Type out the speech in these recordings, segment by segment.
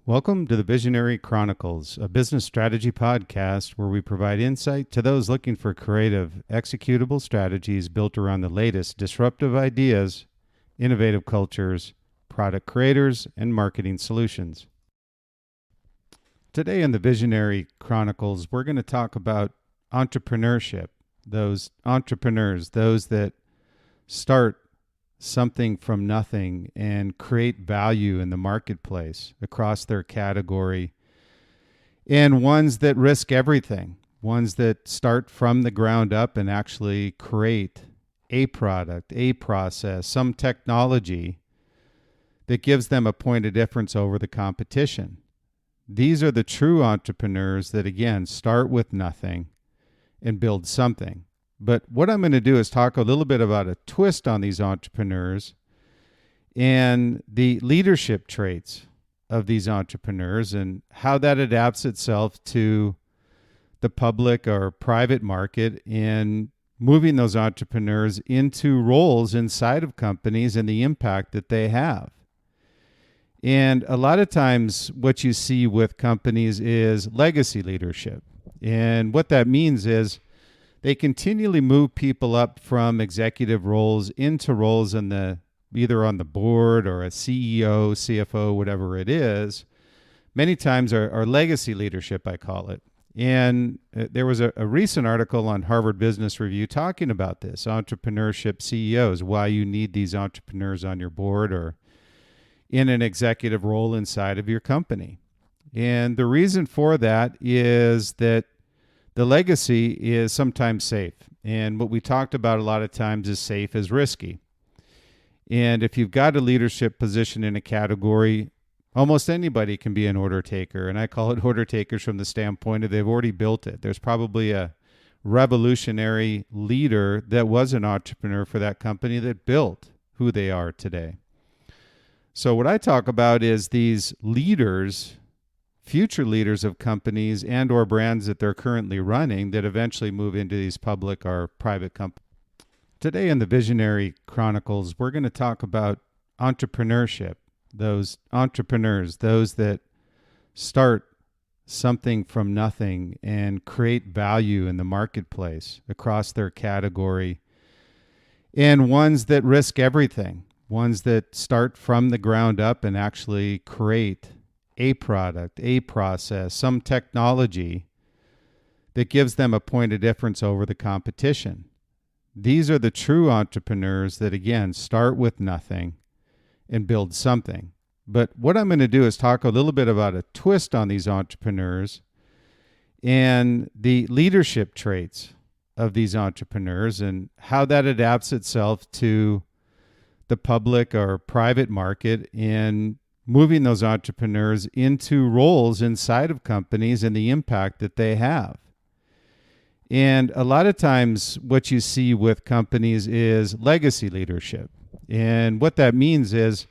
Welcome to the Visionary Chronicles, a business strategy podcast where we provide insight to those looking for creative, executable strategies built around the latest disruptive ideas, innovative cultures, product creators, and marketing solutions. Today in the Visionary Chronicles, we're going to talk about entrepreneurship, those entrepreneurs, those that start something from nothing and create value in the marketplace across their category, and ones that risk everything, ones that start from the ground up and actually create a product, a process, some technology that gives them a point of difference over the competition. These are the true entrepreneurs that, again, start with nothing and build something. But what I'm going to do is talk a little bit about a twist on these entrepreneurs and the leadership traits of these entrepreneurs and how that adapts itself to the public or private market and moving those entrepreneurs into roles inside of companies and the impact that they have. And a lot of times what you see with companies is legacy leadership. And what that means is they continually move people up from executive roles into roles in either on the board or a CEO, CFO, whatever it is. Many times are legacy leadership, I call it. And there was a recent article on Harvard Business Review talking about this, entrepreneurship CEOs, why you need these entrepreneurs on your board or in an executive role inside of your company. And the reason for that is that the legacy is sometimes safe. And what we talked about a lot of times is safe is risky. And if you've got a leadership position in a category, almost anybody can be an order taker. And I call it order takers from the standpoint of they've already built it. There's probably a revolutionary leader that was an entrepreneur for that company that built who they are today. So what I talk about is these leaders, future leaders of companies and or brands that they're currently running that eventually move into these public or private companies. Today in the Visionary Chronicles, we're going to talk about entrepreneurship, those entrepreneurs, those that start something from nothing and create value in the marketplace across their category, and ones that risk everything, ones that start from the ground up and actually create a product, a process, some technology that gives them a point of difference over the competition. These are the true entrepreneurs that, again, start with nothing and build something. But what I'm going to do is talk a little bit about a twist on these entrepreneurs and the leadership traits of these entrepreneurs and how that adapts itself to the public or private market and moving those entrepreneurs into roles inside of companies and the impact that they have. And a lot of times what you see with companies is legacy leadership. And what that means is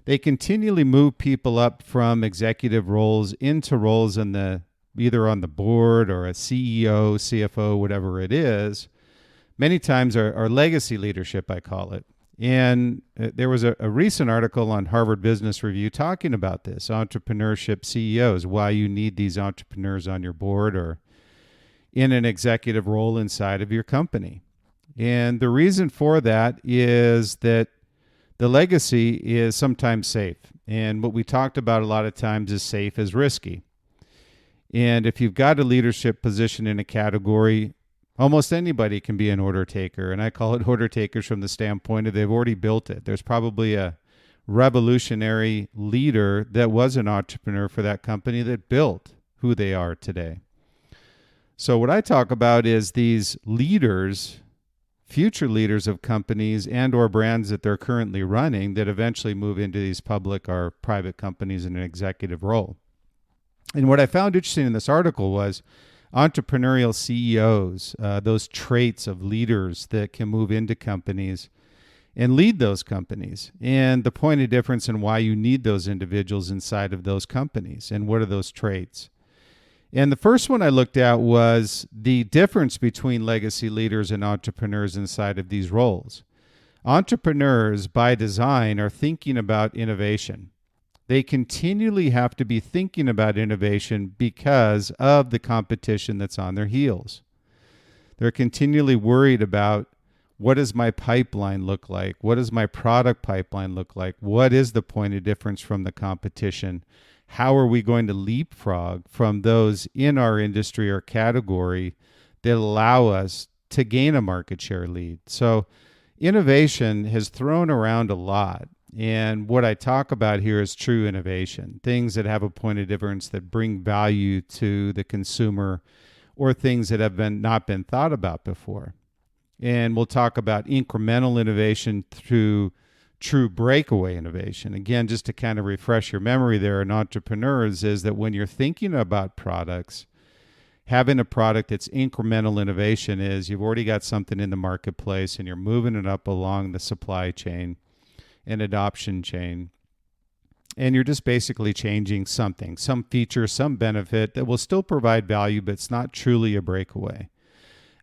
they continually move people up from executive roles into roles in either on the board or a CEO, CFO, whatever it is. Many times are legacy leadership, I call it. And there was a recent article on Harvard Business Review talking about this, entrepreneurship CEOs, why you need these entrepreneurs on your board or in an executive role inside of your company. And the reason for that is that the legacy is sometimes safe. And what we talked about a lot of times is safe is risky. And if you've got a leadership position in a category, almost anybody can be an order taker. And I call it order takers from the standpoint of they've already built it. There's probably a revolutionary leader that was an entrepreneur for that company that built who they are today. So what I talk about is these leaders, future leaders of companies and or brands that they're currently running that eventually move into these public or private companies in an executive role. And what I found interesting in this article was entrepreneurial CEOs, those traits of leaders that can move into companies and lead those companies, and the point of difference and why you need those individuals inside of those companies, and what are those traits. And the first one I looked at was the difference between legacy leaders and entrepreneurs inside of these roles. Entrepreneurs, by design, are thinking about innovation. They continually have to be thinking about innovation because of the competition that's on their heels. They're continually worried about, what does my pipeline look like? What does my product pipeline look like? What is the point of difference from the competition? How are we going to leapfrog from those in our industry or category that allow us to gain a market share lead? So innovation has thrown around a lot. And what I talk about here is true innovation, things that have a point of difference, that bring value to the consumer, or things that have not been thought about before. And we'll talk about incremental innovation through true breakaway innovation. Again, just to kind of refresh your memory there in entrepreneurs, is that when you're thinking about products, having a product that's incremental innovation is you've already got something in the marketplace and you're moving it up along the supply chain and adoption chain. And you're just basically changing something, some feature, some benefit that will still provide value, but it's not truly a breakaway.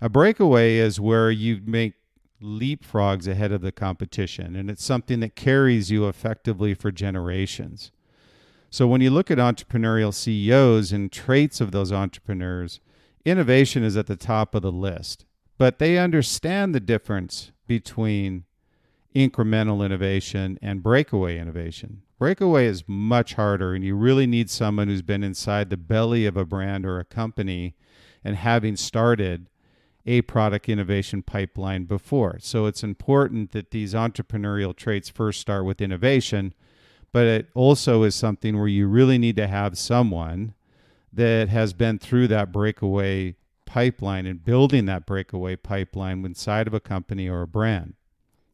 A breakaway is where you make leapfrogs ahead of the competition, and it's something that carries you effectively for generations. So when you look at entrepreneurial CEOs and traits of those entrepreneurs, innovation is at the top of the list. But they understand the difference between incremental innovation and breakaway innovation. Breakaway is much harder, and you really need someone who's been inside the belly of a brand or a company and having started a product innovation pipeline before. So it's important that these entrepreneurial traits first start with innovation, but it also is something where you really need to have someone that has been through that breakaway pipeline and building that breakaway pipeline inside of a company or a brand.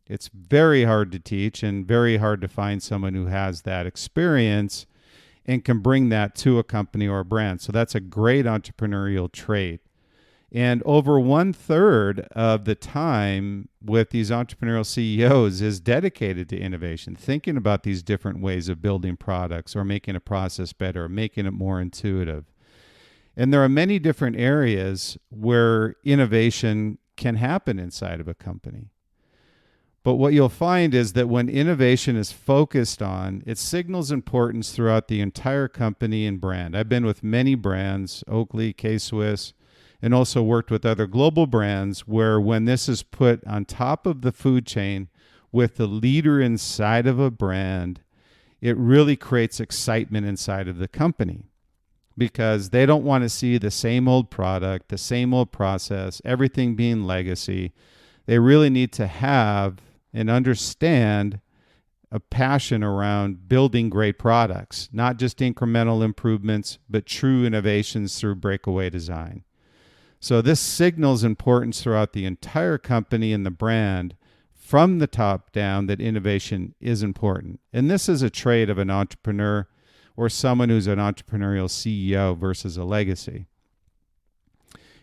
It's very hard to teach and very hard to find someone who has that experience and can bring that to a company or a brand. So that's a great entrepreneurial trait. And over 1/3 of the time with these entrepreneurial CEOs is dedicated to innovation, thinking about these different ways of building products or making a process better, or making it more intuitive. And there are many different areas where innovation can happen inside of a company. But what you'll find is that when innovation is focused on, it signals importance throughout the entire company and brand. I've been with many brands, Oakley, K-Swiss, and also worked with other global brands where when this is put on top of the food chain with the leader inside of a brand, it really creates excitement inside of the company because they don't want to see the same old product, the same old process, everything being legacy. They really need to have and understand a passion around building great products, not just incremental improvements, but true innovations through breakaway design. So this signals importance throughout the entire company and the brand from the top down that innovation is important. And this is a trait of an entrepreneur or someone who's an entrepreneurial CEO versus a legacy.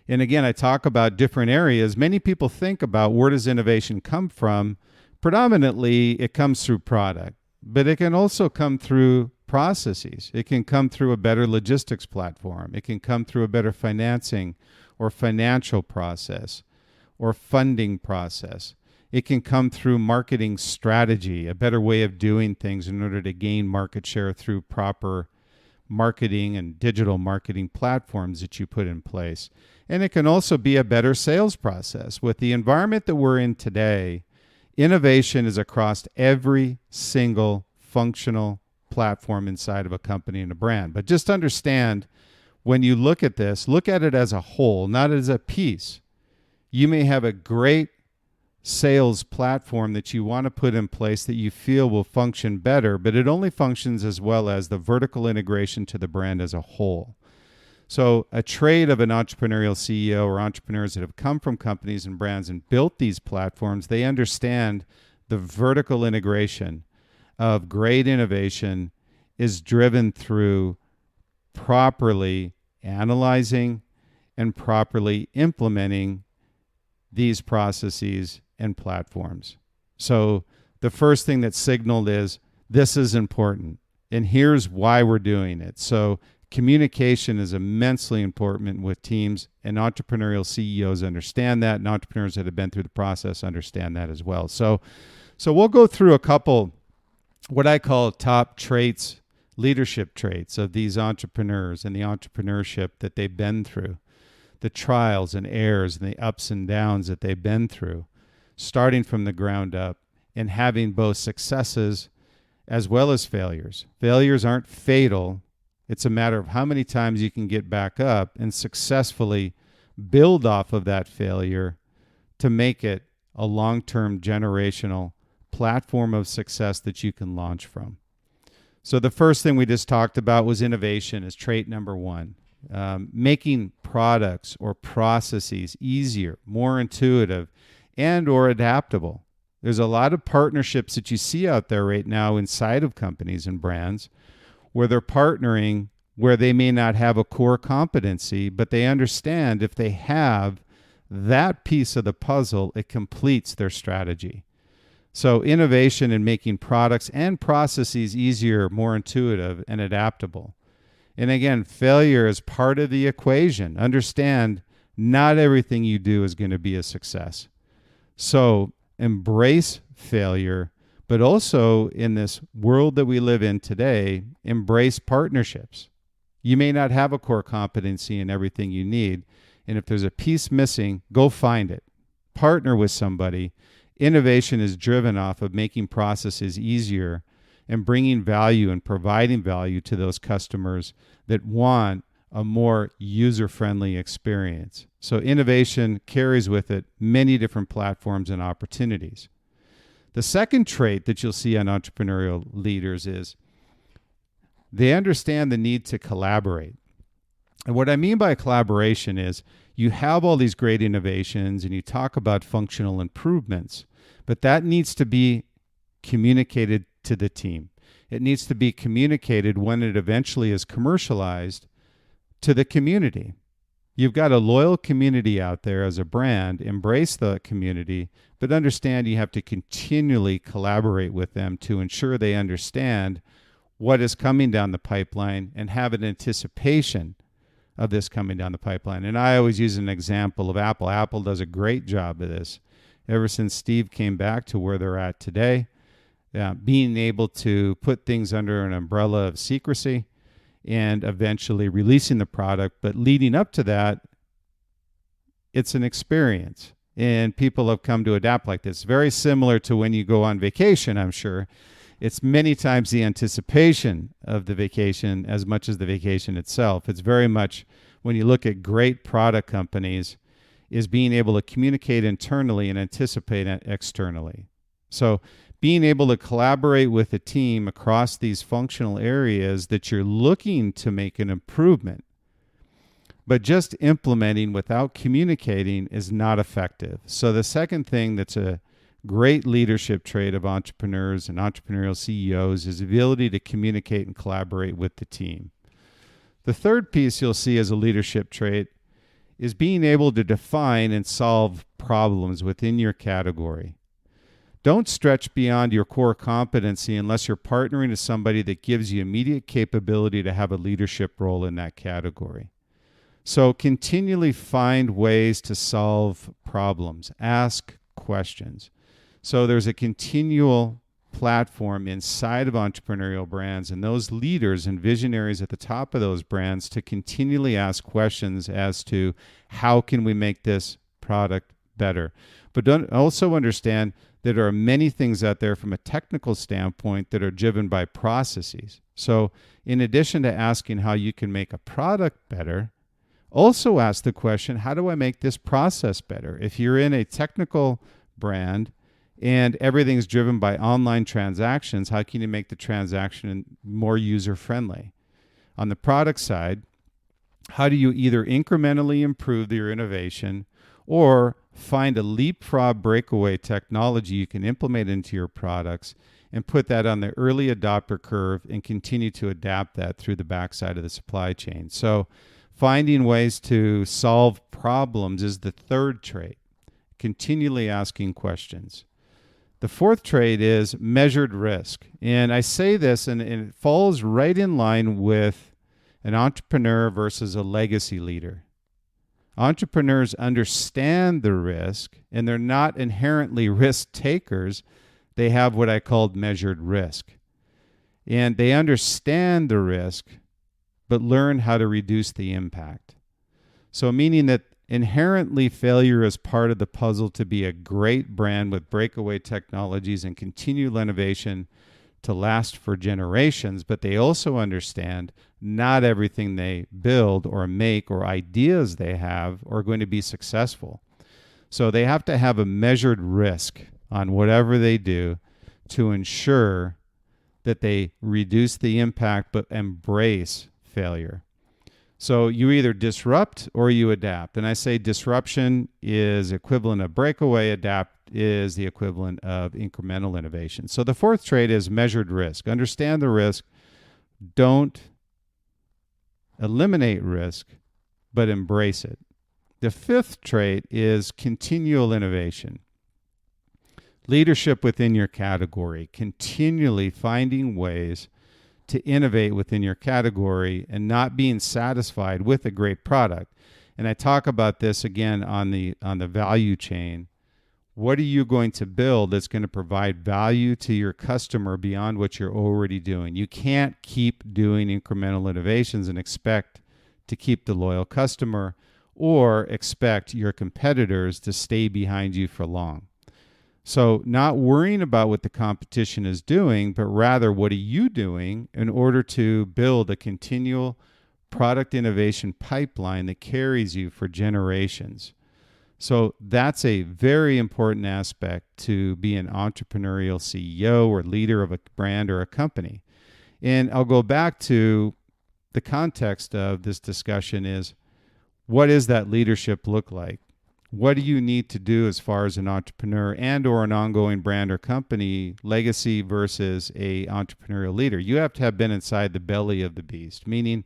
And again, I talk about different areas. Many people think about where does innovation come from? Predominantly, it comes through product, but it can also come through processes. It can come through a better logistics platform. It can come through a better financing or financial process or funding process. It can come through marketing strategy, a better way of doing things in order to gain market share through proper marketing and digital marketing platforms that you put in place. And it can also be a better sales process. With the environment that we're in today, innovation is across every single functional platform inside of a company and a brand. But just understand, when you look at this, look at it as a whole, not as a piece. You may have a great sales platform that you want to put in place that you feel will function better, but it only functions as well as the vertical integration to the brand as a whole. So a trait of an entrepreneurial CEO or entrepreneurs that have come from companies and brands and built these platforms, they understand the vertical integration of great innovation is driven through properly analyzing and properly implementing these processes and platforms. So the first thing that's signaled is this is important, and here's why we're doing it. So communication is immensely important with teams, and entrepreneurial CEOs understand that, and entrepreneurs that have been through the process understand that as well. So we'll go through a couple what I call top traits leadership traits of these entrepreneurs and the entrepreneurship that they've been through, the trials and errors and the ups and downs that they've been through, starting from the ground up and having both successes as well as failures. Failures aren't fatal. It's a matter of how many times you can get back up and successfully build off of that failure to make it a long-term generational platform of success that you can launch from. So the first thing we just talked about was innovation as trait number one. Making products or processes easier, more intuitive, and or adaptable. There's a lot of partnerships that you see out there right now inside of companies and brands where they're partnering where they may not have a core competency, but they understand if they have that piece of the puzzle, it completes their strategy. So innovation in making products and processes easier, more intuitive, and adaptable. And again, failure is part of the equation. Understand not everything you do is going to be a success. So embrace failure, but also in this world that we live in today, embrace partnerships. You may not have a core competency in everything you need, and if there's a piece missing, go find it. Partner with somebody. Innovation is driven off of making processes easier and bringing value and providing value to those customers that want a more user-friendly experience. So innovation carries with it many different platforms and opportunities. The second trait that you'll see on entrepreneurial leaders is they understand the need to collaborate. And what I mean by collaboration is you have all these great innovations and you talk about functional improvements, but that needs to be communicated to the team. It needs to be communicated when it eventually is commercialized to the community. You've got a loyal community out there as a brand. Embrace the community, but understand you have to continually collaborate with them to ensure they understand what is coming down the pipeline and have an anticipation of this coming down the pipeline. And I always use an example of Apple. Apple does a great job of this. Ever since Steve came back to where they're at today, being able to put things under an umbrella of secrecy and eventually releasing the product. But leading up to that, it's an experience. And people have come to adapt like this. Very similar to when you go on vacation, I'm sure. It's many times the anticipation of the vacation as much as the vacation itself. It's very much, when you look at great product companies, is being able to communicate internally and anticipate externally. So being able to collaborate with a team across these functional areas that you're looking to make an improvement, but just implementing without communicating is not effective. So the second thing that's a great leadership trait of entrepreneurs and entrepreneurial CEOs is the ability to communicate and collaborate with the team. The third piece you'll see as a leadership trait is being able to define and solve problems within your category. Don't stretch beyond your core competency unless you're partnering with somebody that gives you immediate capability to have a leadership role in that category. So continually find ways to solve problems. Ask questions. So there's a continual platform inside of entrepreneurial brands and those leaders and visionaries at the top of those brands to continually ask questions as to how can we make this product better. But don't also understand that there are many things out there from a technical standpoint that are driven by processes. So in addition to asking how you can make a product better, also ask the question, how do I make this process better? If you're in a technical brand and everything's driven by online transactions, how can you make the transaction more user-friendly? On the product side, how do you either incrementally improve your innovation or find a leapfrog breakaway technology you can implement into your products and put that on the early adopter curve and continue to adapt that through the backside of the supply chain? So finding ways to solve problems is the third trait. Continually asking questions. The fourth trait is measured risk. And I say this, and it falls right in line with an entrepreneur versus a legacy leader. Entrepreneurs understand the risk, and they're not inherently risk takers. They have what I called measured risk. And they understand the risk, but learn how to reduce the impact. So meaning that inherently failure is part of the puzzle to be a great brand with breakaway technologies and continual innovation to last for generations, but they also understand not everything they build or make or ideas they have are going to be successful. So they have to have a measured risk on whatever they do to ensure that they reduce the impact but embrace failure. So you either disrupt or you adapt. And I say disruption is equivalent of breakaway, adapt is the equivalent of incremental innovation. So the fourth trait is measured risk. Understand the risk. Don't eliminate risk, but embrace it. The fifth trait is continual innovation. Leadership within your category, continually finding ways to innovate within your category and not being satisfied with a great product. And I talk about this again on the value chain. What are you going to build that's going to provide value to your customer beyond what you're already doing? You can't keep doing incremental innovations and expect to keep the loyal customer or expect your competitors to stay behind you for long. So not worrying about what the competition is doing, but rather what are you doing in order to build a continual product innovation pipeline that carries you for generations. So that's a very important aspect to be an entrepreneurial CEO or leader of a brand or a company. And I'll go back to the context of this discussion is, what does that leadership look like? What do you need to do as far as an entrepreneur and or an ongoing brand or company legacy versus a entrepreneurial leader? You have to have been inside the belly of the beast, meaning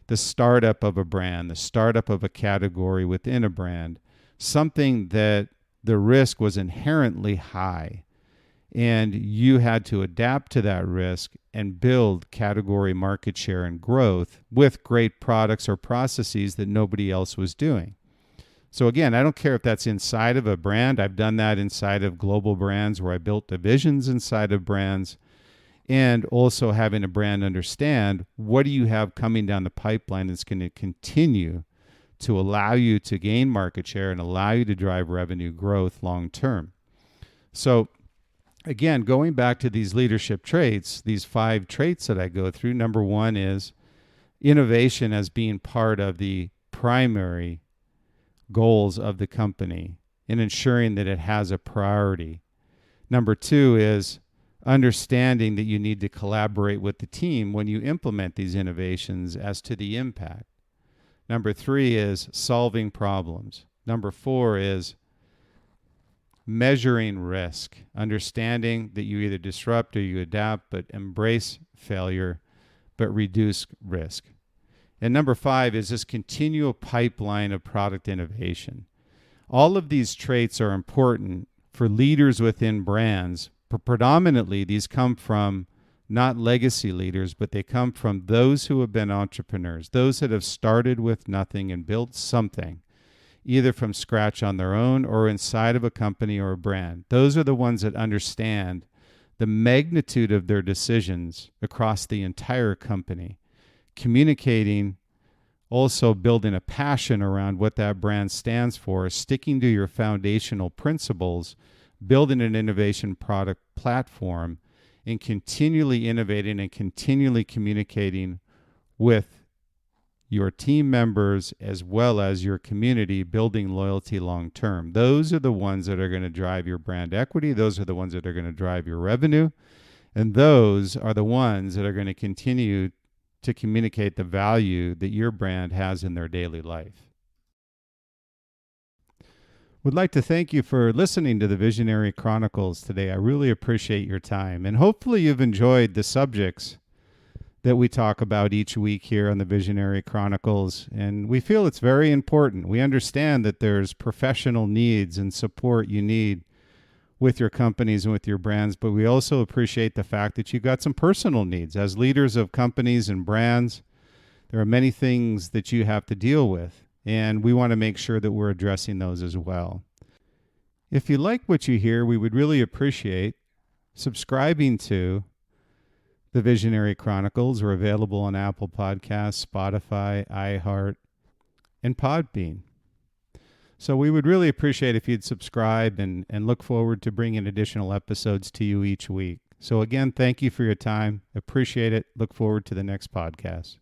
the startup of a brand, the startup of a category within a brand, something that the risk was inherently high. And you had to adapt to that risk and build category market share and growth with great products or processes that nobody else was doing. So again, I don't care if that's inside of a brand. I've done that inside of global brands where I built divisions inside of brands, and also having a brand understand what do you have coming down the pipeline that's going to continue to allow you to gain market share and allow you to drive revenue growth long term. So again, going back to these leadership traits, these 5 traits that I go through, number 1 is innovation as being part of the primary goals of the company and ensuring that it has a priority. Number 2 is understanding that you need to collaborate with the team when you implement these innovations as to the impact. Number 3 is solving problems. Number 4 is measuring risk, understanding that you either disrupt or you adapt, but embrace failure, but reduce risk. And number 5 is this continual pipeline of product innovation. All of these traits are important for leaders within brands, but predominantly these come from not legacy leaders, but they come from those who have been entrepreneurs, those that have started with nothing and built something, either from scratch on their own or inside of a company or a brand. Those are the ones that understand the magnitude of their decisions across the entire company, communicating, also building a passion around what that brand stands for, sticking to your foundational principles, building an innovation product platform, and continually innovating and continually communicating with your team members as well as your community, building loyalty long term. Those are the ones that are going to drive your brand equity. Those are the ones that are going to drive your revenue. And those are the ones that are going to continue to communicate the value that your brand has in their daily life. Would like to thank you for listening to the Visionary Chronicles today. I really appreciate your time, and hopefully you've enjoyed the subjects that we talk about each week here on the Visionary Chronicles, and we feel it's very important. We understand that there's professional needs and support you need with your companies and with your brands, but we also appreciate the fact that you've got some personal needs. As leaders of companies and brands, there are many things that you have to deal with, and we want to make sure that we're addressing those as well. If you like what you hear, we would really appreciate subscribing to The Visionary Chronicles are available on Apple Podcasts, Spotify, iHeart, and Podbean. So we would really appreciate if you'd subscribe and look forward to bringing additional episodes to you each week. So again, thank you for your time. Appreciate it. Look forward to the next podcast.